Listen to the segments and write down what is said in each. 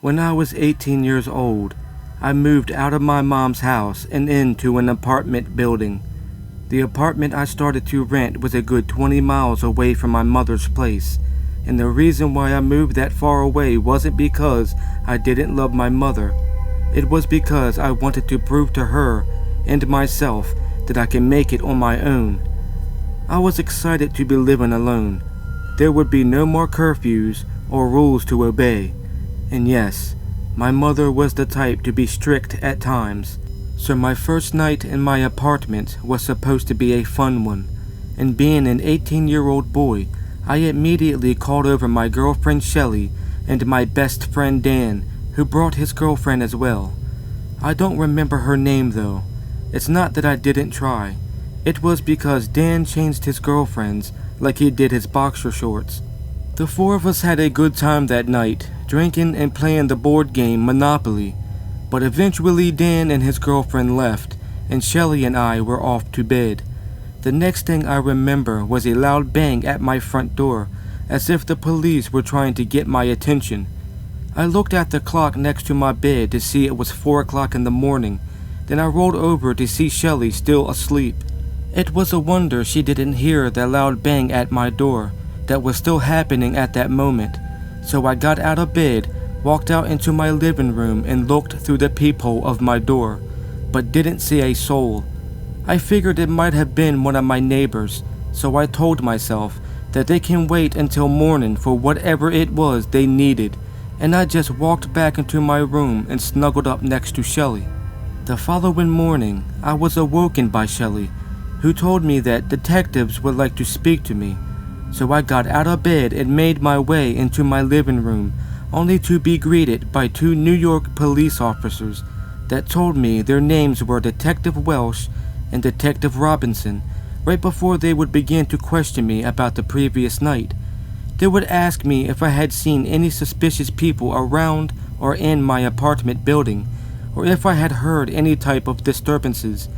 When I was 18 years old, I moved out of my mom's house and into an apartment building. The apartment I started to rent was a good 20 miles away from my mother's place, and the reason why I moved that far away wasn't because I didn't love my mother. It was because I wanted to prove to her and myself that I can make it on my own. I was excited to be living alone. There would be no more curfews or rules to obey. And yes, my mother was the type to be strict at times. So my first night in my apartment was supposed to be a fun one. And being an 18-year-old boy, I immediately called over my girlfriend Shelly and my best friend Dan, who brought his girlfriend as well. I don't remember her name though. It's not that I didn't try. It was because Dan changed his girlfriends like he did his boxer shorts. The four of us had a good time that night, drinking and playing the board game Monopoly. But eventually Dan and his girlfriend left, and Shelly and I were off to bed. The next thing I remember was a loud bang at my front door, as if the police were trying to get my attention. I looked at the clock next to my bed to see it was 4 o'clock in the morning. Then I rolled over to see Shelly still asleep. It was a wonder she didn't hear the loud bang at my door that was still happening at that moment. So I got out of bed, walked out into my living room and looked through the peephole of my door, but didn't see a soul. I figured it might have been one of my neighbors, so I told myself that they can wait until morning for whatever it was they needed, and I just walked back into my room and snuggled up next to Shelly. The following morning, I was awoken by Shelly, who told me that detectives would like to speak to me. So I got out of bed and made my way into my living room, only to be greeted by 2 New York police officers that told me their names were Detective Welsh and Detective Robinson, right before they would begin to question me about the previous night. They would ask me if I had seen any suspicious people around or in my apartment building, or if I had heard any type of disturbances.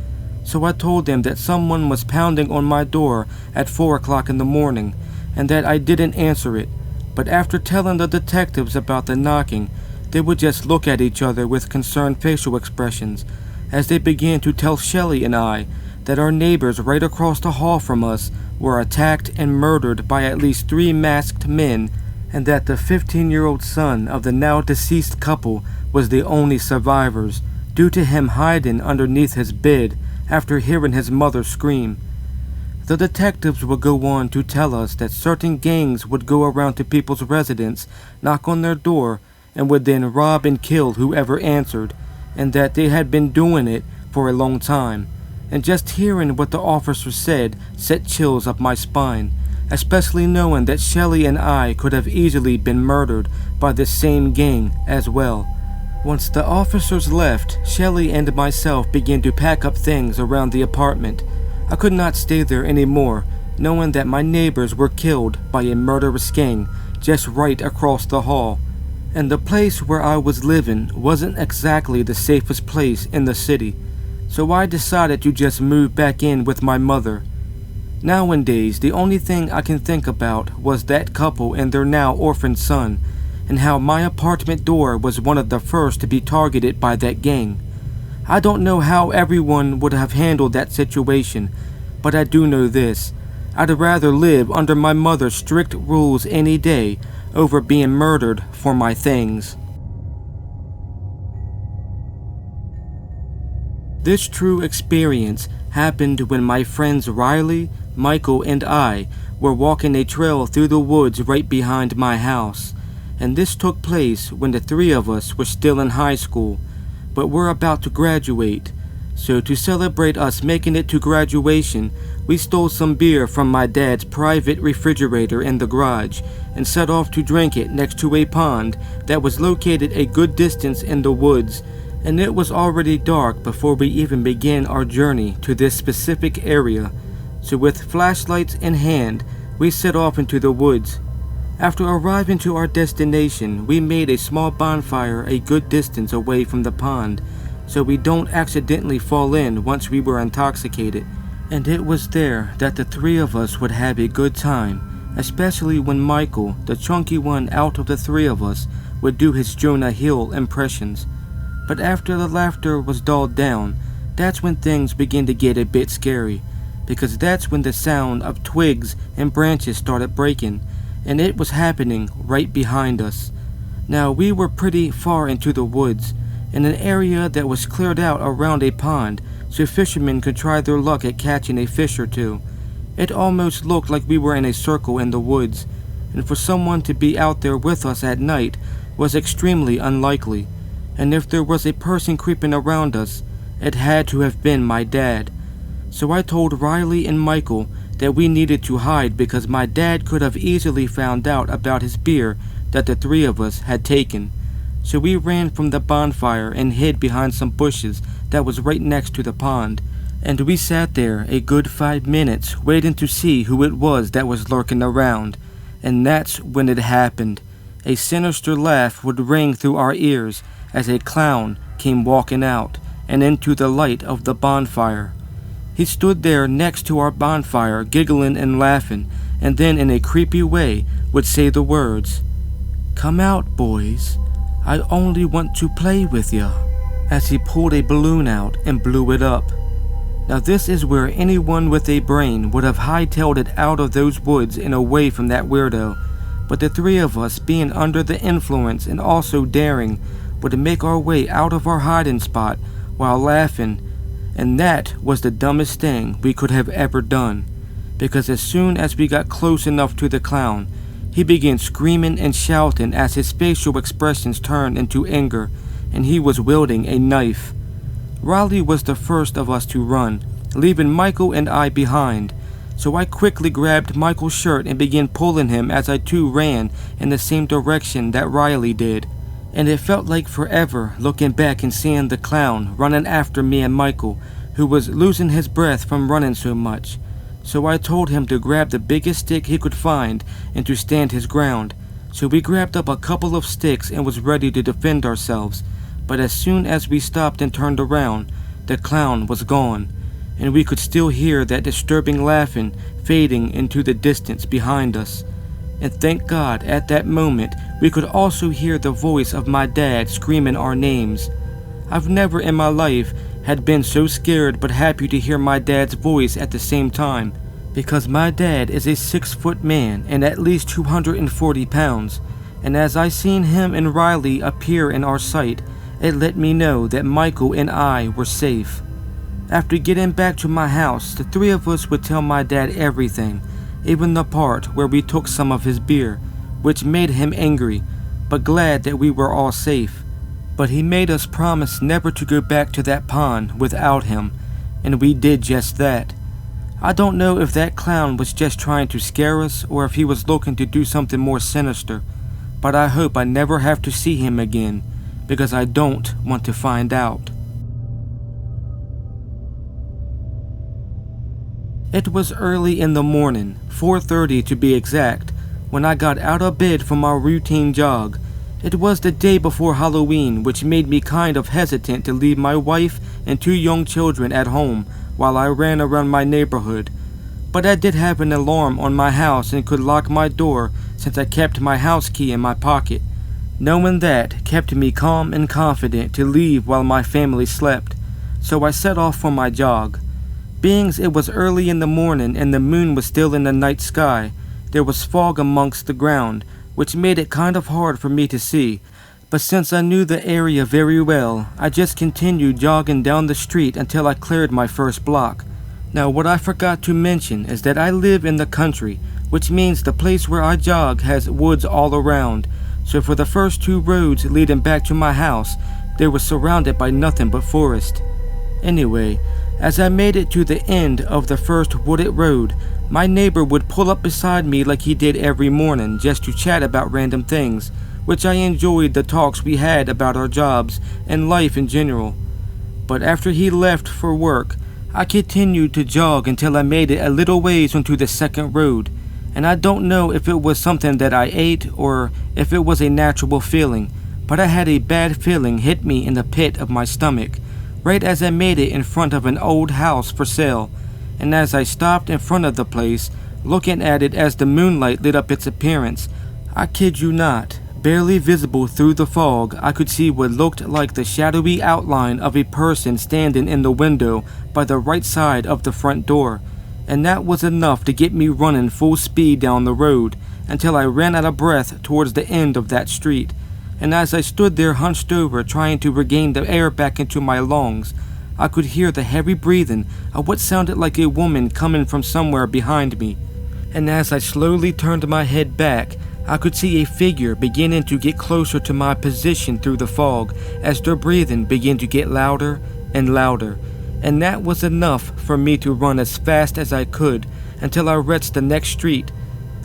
So I told them that someone was pounding on my door at 4 o'clock in the morning, and that I didn't answer it. But after telling the detectives about the knocking, they would just look at each other with concerned facial expressions, as they began to tell Shelly and I that our neighbors right across the hall from us were attacked and murdered by at least 3 masked men, and that the 15-year-old son of the now deceased couple was the only survivors, due to him hiding underneath his bed after hearing his mother scream. The detectives would go on to tell us that certain gangs would go around to people's residence, knock on their door, and would then rob and kill whoever answered, and that they had been doing it for a long time. And just hearing what the officer said set chills up my spine, especially knowing that Shelly and I could have easily been murdered by this same gang as well. Once the officers left, Shelly and myself began to pack up things around the apartment. I could not stay there anymore, knowing that my neighbors were killed by a murderous gang just right across the hall. And the place where I was living wasn't exactly the safest place in the city, so I decided to just move back in with my mother. Nowadays, the only thing I can think about was that couple and their now orphaned son, and how my apartment door was one of the first to be targeted by that gang. I don't know how everyone would have handled that situation, but I do know this: I'd rather live under my mother's strict rules any day over being murdered for my things. This true experience happened when my friends Riley, Michael, and I were walking a trail through the woods right behind my house, and this took place when the 3 of us were still in high school, but were about to graduate. So to celebrate us making it to graduation, we stole some beer from my dad's private refrigerator in the garage and set off to drink it next to a pond that was located a good distance in the woods, and it was already dark before we even began our journey to this specific area. So with flashlights in hand, we set off into the woods. After arriving to our destination, we made a small bonfire a good distance away from the pond, so we don't accidentally fall in once we were intoxicated. And it was there that the 3 of us would have a good time, especially when Michael, the chunky one out of the 3 of us, would do his Jonah Hill impressions. But after the laughter was dulled down, that's when things began to get a bit scary, because that's when the sound of twigs and branches started breaking, and it was happening right behind us. Now, we were pretty far into the woods, in an area that was cleared out around a pond so fishermen could try their luck at catching a fish or two. It almost looked like we were in a circle in the woods, and for someone to be out there with us at night was extremely unlikely, and if there was a person creeping around us, it had to have been my dad. So I told Riley and Michael that we needed to hide because my dad could have easily found out about his beer that the three of us had taken. So we ran from the bonfire and hid behind some bushes that was right next to the pond, and we sat there a good 5 minutes waiting to see who it was that was lurking around. And that's when it happened. A sinister laugh would ring through our ears as a clown came walking out and into the light of the bonfire. He stood there next to our bonfire, giggling and laughing, and then in a creepy way would say the words, "Come out, boys. I only want to play with ya," as he pulled a balloon out and blew it up. Now this is where anyone with a brain would have hightailed it out of those woods and away from that weirdo, but the three of us, being under the influence and also daring, would make our way out of our hiding spot while laughing, and that was the dumbest thing we could have ever done, because as soon as we got close enough to the clown, he began screaming and shouting as his facial expressions turned into anger, and he was wielding a knife. Riley was the first of us to run, leaving Michael and I behind, so I quickly grabbed Michael's shirt and began pulling him as I too ran in the same direction that Riley did. And it felt like forever looking back and seeing the clown running after me and Michael, who was losing his breath from running so much. So I told him to grab the biggest stick he could find and to stand his ground. So we grabbed up a couple of sticks and was ready to defend ourselves. But as soon as we stopped and turned around, the clown was gone, and we could still hear that disturbing laughing fading into the distance behind us. And thank God at that moment we could also hear the voice of my dad screaming our names. I've never in my life had been so scared but happy to hear my dad's voice at the same time, because my dad is a 6-foot man and at least 240 pounds, and as I seen him and Riley appear in our sight, it let me know that Michael and I were safe. After getting back to my house, the three of us would tell my dad everything, even the part where we took some of his beer, which made him angry, but glad that we were all safe. But he made us promise never to go back to that pond without him, and we did just that. I don't know if that clown was just trying to scare us or if he was looking to do something more sinister, but I hope I never have to see him again, because I don't want to find out. It was early in the morning, 4:30 to be exact, when I got out of bed from our routine jog. It was the day before Halloween, which made me kind of hesitant to leave my wife and 2 young children at home while I ran around my neighborhood. But I did have an alarm on my house and could lock my door since I kept my house key in my pocket. Knowing that kept me calm and confident to leave while my family slept, so I set off for my jog. Being it was early in the morning and the moon was still in the night sky, there was fog amongst the ground, which made it kind of hard for me to see, but since I knew the area very well, I just continued jogging down the street until I cleared my first block. Now what I forgot to mention is that I live in the country, which means the place where I jog has woods all around, so for the first 2 roads leading back to my house, they were surrounded by nothing but forest. Anyway, as I made it to the end of the first wooded road, my neighbor would pull up beside me like he did every morning just to chat about random things, which I enjoyed the talks we had about our jobs and life in general. But after he left for work, I continued to jog until I made it a little ways onto the second road, and I don't know if it was something that I ate or if it was a natural feeling, but I had a bad feeling hit me in the pit of my stomach, right as I made it in front of an old house for sale, and as I stopped in front of the place, looking at it as the moonlight lit up its appearance, I kid you not, Barely visible through the fog, I could see what looked like the shadowy outline of a person standing in the window by the right side of the front door, and that was enough to get me running full speed down the road until I ran out of breath towards the end of that street. And as I stood there hunched over trying to regain the air back into my lungs, I could hear the heavy breathing of what sounded like a woman coming from somewhere behind me. And as I slowly turned my head back, I could see a figure beginning to get closer to my position through the fog as their breathing began to get louder and louder. And that was enough for me to run as fast as I could until I reached the next street.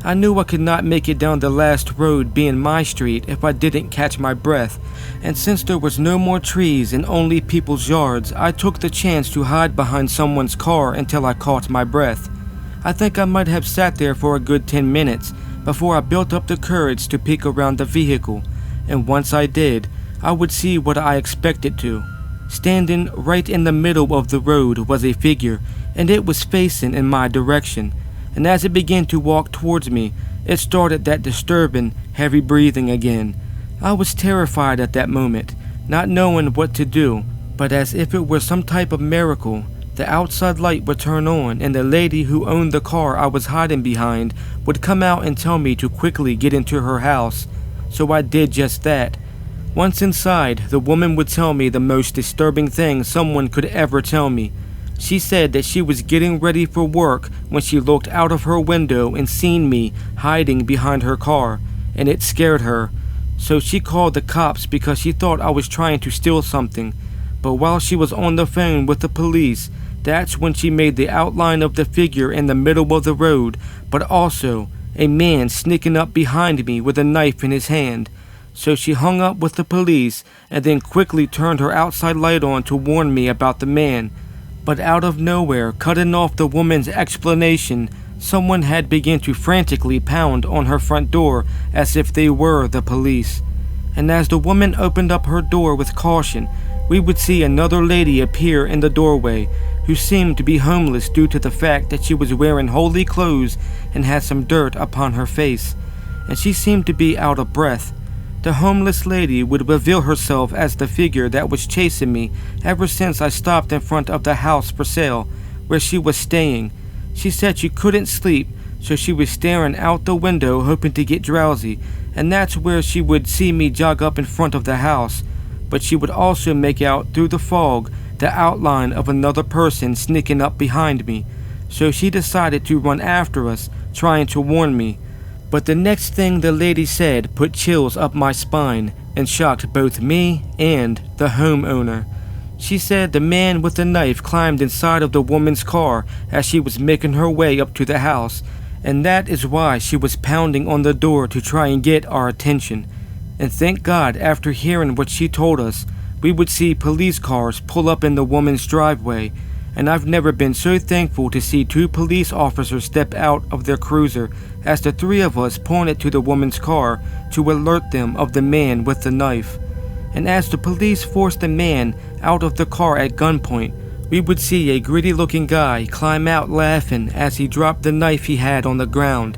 I knew I could not make it down the last road being my street if I didn't catch my breath, and since there was no more trees and only people's yards, I took the chance to hide behind someone's car until I caught my breath. I think I might have sat there for a good 10 minutes before I built up the courage to peek around the vehicle, and once I did, I would see what I expected to. Standing right in the middle of the road was a figure, and it was facing in my direction. And as it began to walk towards me, it started that disturbing, heavy breathing again. I was terrified at that moment, not knowing what to do, but as if it were some type of miracle, the outside light would turn on and the lady who owned the car I was hiding behind would come out and tell me to quickly get into her house. So I did just that. Once inside, the woman would tell me the most disturbing thing someone could ever tell me. She said that she was getting ready for work when she looked out of her window and seen me hiding behind her car, and it scared her. So she called the cops because she thought I was trying to steal something. But while she was on the phone with the police, that's when she made the outline of the figure in the middle of the road, but also a man sneaking up behind me with a knife in his hand. So she hung up with the police and then quickly turned her outside light on to warn me about the man. But out of nowhere, cutting off the woman's explanation, someone had begun to frantically pound on her front door as if they were the police. And as the woman opened up her door with caution, we would see another lady appear in the doorway who seemed to be homeless due to the fact that she was wearing holey clothes and had some dirt upon her face, and she seemed to be out of breath. The homeless lady would reveal herself as the figure that was chasing me ever since I stopped in front of the house for sale where she was staying. She said she couldn't sleep, so she was staring out the window hoping to get drowsy, and that's where she would see me jog up in front of the house. But she would also make out through the fog the outline of another person sneaking up behind me, so she decided to run after us, trying to warn me. But the next thing the lady said put chills up my spine and shocked both me and the homeowner. She said the man with the knife climbed inside of the woman's car as she was making her way up to the house, and that is why she was pounding on the door to try and get our attention. And thank God, after hearing what she told us, we would see police cars pull up in the woman's driveway, and I've never been so thankful to see two police officers step out of their cruiser as the three of us pointed to the woman's car to alert them of the man with the knife. And as the police forced the man out of the car at gunpoint, we would see a gritty-looking guy climb out laughing as he dropped the knife he had on the ground.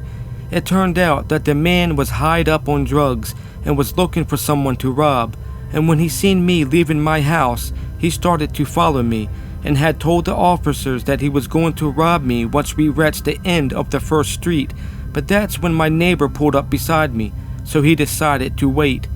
It turned out that the man was high up on drugs and was looking for someone to rob, and when he seen me leaving my house, he started to follow me and had told the officers that he was going to rob me once we reached the end of the first street. But that's when my neighbor pulled up beside me, so he decided to wait.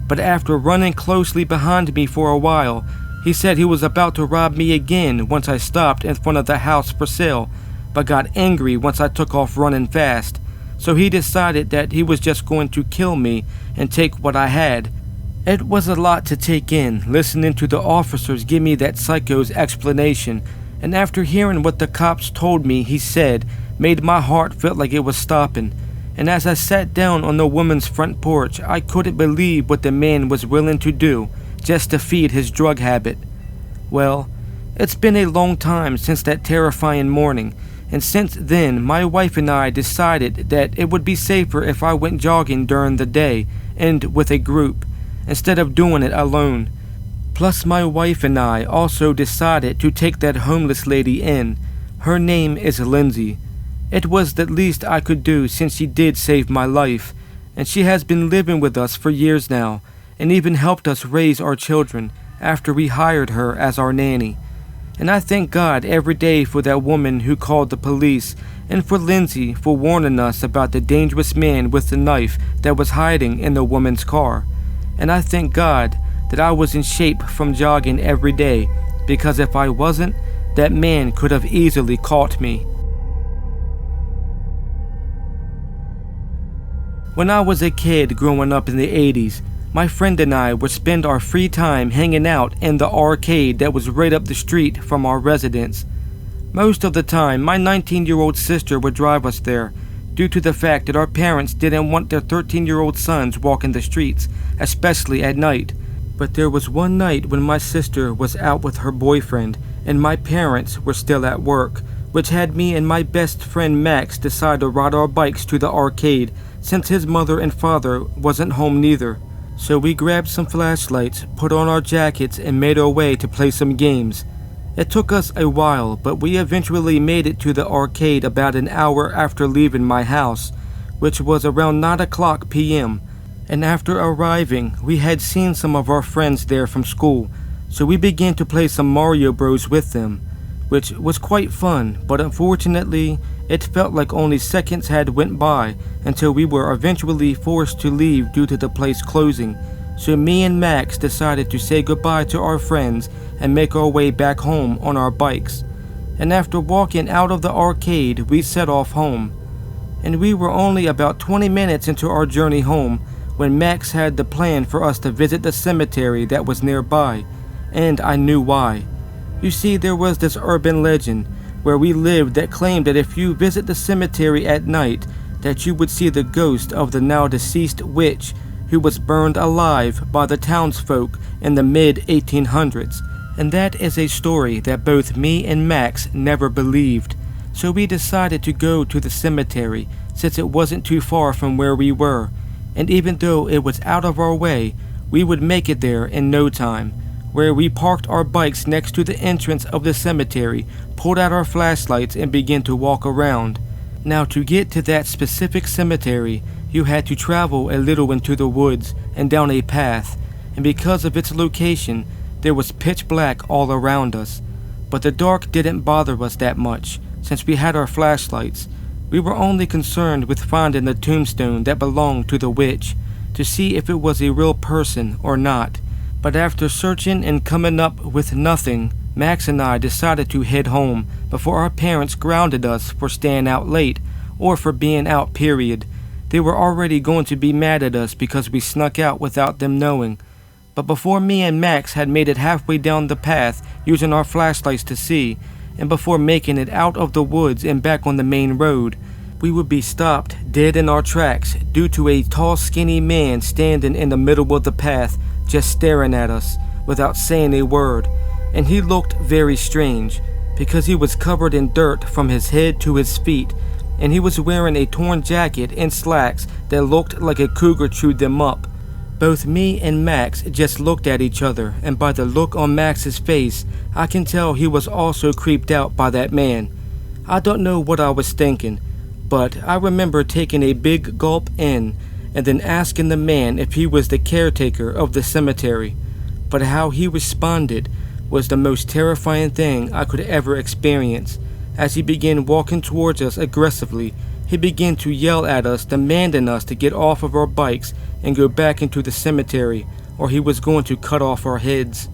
But after running closely behind me for a while, he said he was about to rob me again once I stopped in front of the house for sale, but got angry once I took off running fast. So he decided that he was just going to kill me and take what I had. It was a lot to take in, listening to the officers give me that psycho's explanation, and after hearing what the cops told me he said, made my heart feel like it was stopping. And as I sat down on the woman's front porch, I couldn't believe what the man was willing to do just to feed his drug habit. Well, it's been a long time since that terrifying morning, and since then my wife and I decided that it would be safer if I went jogging during the day and with a group, instead of doing it alone. Plus my wife and I also decided to take that homeless lady in. Her name is Lindsay. It was the least I could do since she did save my life, and she has been living with us for years now, and even helped us raise our children after we hired her as our nanny. And I thank God every day for that woman who called the police, and for Lindsay for warning us about the dangerous man with the knife that was hiding in the woman's car. And I thank God that I was in shape from jogging every day, because if I wasn't, that man could have easily caught me. When I was a kid growing up in the 80s, my friend and I would spend our free time hanging out in the arcade that was right up the street from our residence. Most of the time, my 19-year-old sister would drive us there, due to the fact that our parents didn't want their 13-year-old sons walking the streets, especially at night. But there was one night when my sister was out with her boyfriend, and my parents were still at work, which had me and my best friend Max decide to ride our bikes to the arcade, since his mother and father wasn't home neither. So we grabbed some flashlights, put on our jackets, and made our way to play some games. It took us a while, but we eventually made it to the arcade about an hour after leaving my house, which was around 9 p.m. And after arriving, we had seen some of our friends there from school, so we began to play some Mario Bros with them, which was quite fun, but unfortunately, it felt like only seconds had went by until we were eventually forced to leave due to the place closing. So me and Max decided to say goodbye to our friends and make our way back home on our bikes. And after walking out of the arcade, we set off home. And we were only about 20 minutes into our journey home when Max had the plan for us to visit the cemetery that was nearby, and I knew why. You see, there was this urban legend where we lived that claimed that if you visit the cemetery at night, that you would see the ghost of the now deceased witch who was burned alive by the townsfolk in the mid-1800s. And that is a story that both me and Max never believed. So we decided to go to the cemetery since it wasn't too far from where we were. And even though it was out of our way, we would make it there in no time, where we parked our bikes next to the entrance of the cemetery, pulled out our flashlights, and began to walk around. Now, to get to that specific cemetery, you had to travel a little into the woods and down a path, and because of its location, there was pitch black all around us. But the dark didn't bother us that much, since we had our flashlights. We were only concerned with finding the tombstone that belonged to the witch, to see if it was a real person or not. But after searching and coming up with nothing, Max and I decided to head home before our parents grounded us for staying out late, or for being out period. They were already going to be mad at us because we snuck out without them knowing. But before me and Max had made it halfway down the path using our flashlights to see, and before making it out of the woods and back on the main road, we would be stopped dead in our tracks due to a tall, skinny man standing in the middle of the path, just staring at us without saying a word. And he looked very strange because he was covered in dirt from his head to his feet, and he was wearing a torn jacket and slacks that looked like a cougar chewed them up. Both me and Max just looked at each other, and by the look on Max's face, I can tell he was also creeped out by that man. I don't know what I was thinking, but I remember taking a big gulp in and then asking the man if he was the caretaker of the cemetery. But how he responded was the most terrifying thing I could ever experience. As he began walking towards us aggressively, he began to yell at us, demanding us to get off of our bikes and go back into the cemetery, or he was going to cut off our heads.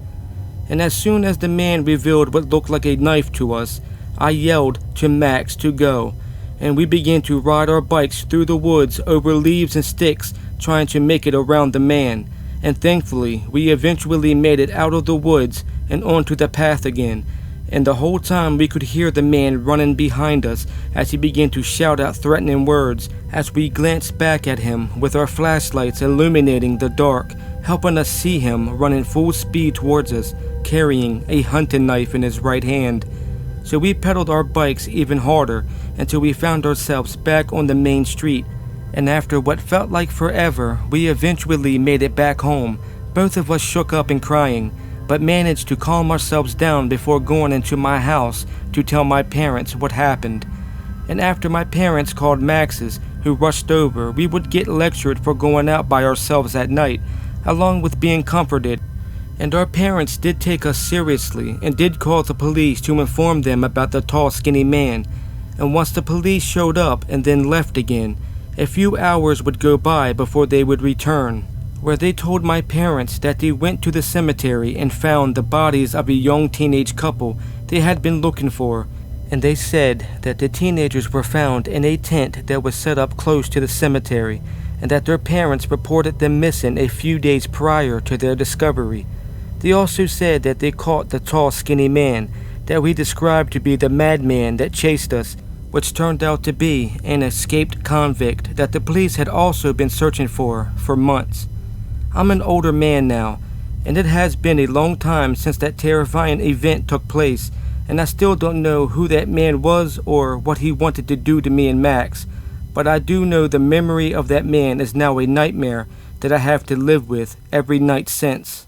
And as soon as the man revealed what looked like a knife to us, I yelled to Max to go, and we began to ride our bikes through the woods over leaves and sticks, trying to make it around the man. And thankfully, we eventually made it out of the woods and onto the path again, and the whole time we could hear the man running behind us as he began to shout out threatening words as we glanced back at him with our flashlights illuminating the dark, helping us see him running full speed towards us, carrying a hunting knife in his right hand. So we pedaled our bikes even harder until we found ourselves back on the main street, and after what felt like forever, we eventually made it back home, both of us shook up and crying, but managed to calm ourselves down before going into my house to tell my parents what happened. And after my parents called Max's, who rushed over, we would get lectured for going out by ourselves at night, along with being comforted. And our parents did take us seriously and did call the police to inform them about the tall, skinny man. And once the police showed up and then left again, a few hours would go by before they would return, where they told my parents that they went to the cemetery and found the bodies of a young teenage couple they had been looking for, and they said that the teenagers were found in a tent that was set up close to the cemetery, and that their parents reported them missing a few days prior to their discovery. They also said that they caught the tall, skinny man that we described to be the madman that chased us, which turned out to be an escaped convict that the police had also been searching for months. I'm an older man now, and it has been a long time since that terrifying event took place, and I still don't know who that man was or what he wanted to do to me and Max, but I do know the memory of that man is now a nightmare that I have to live with every night since.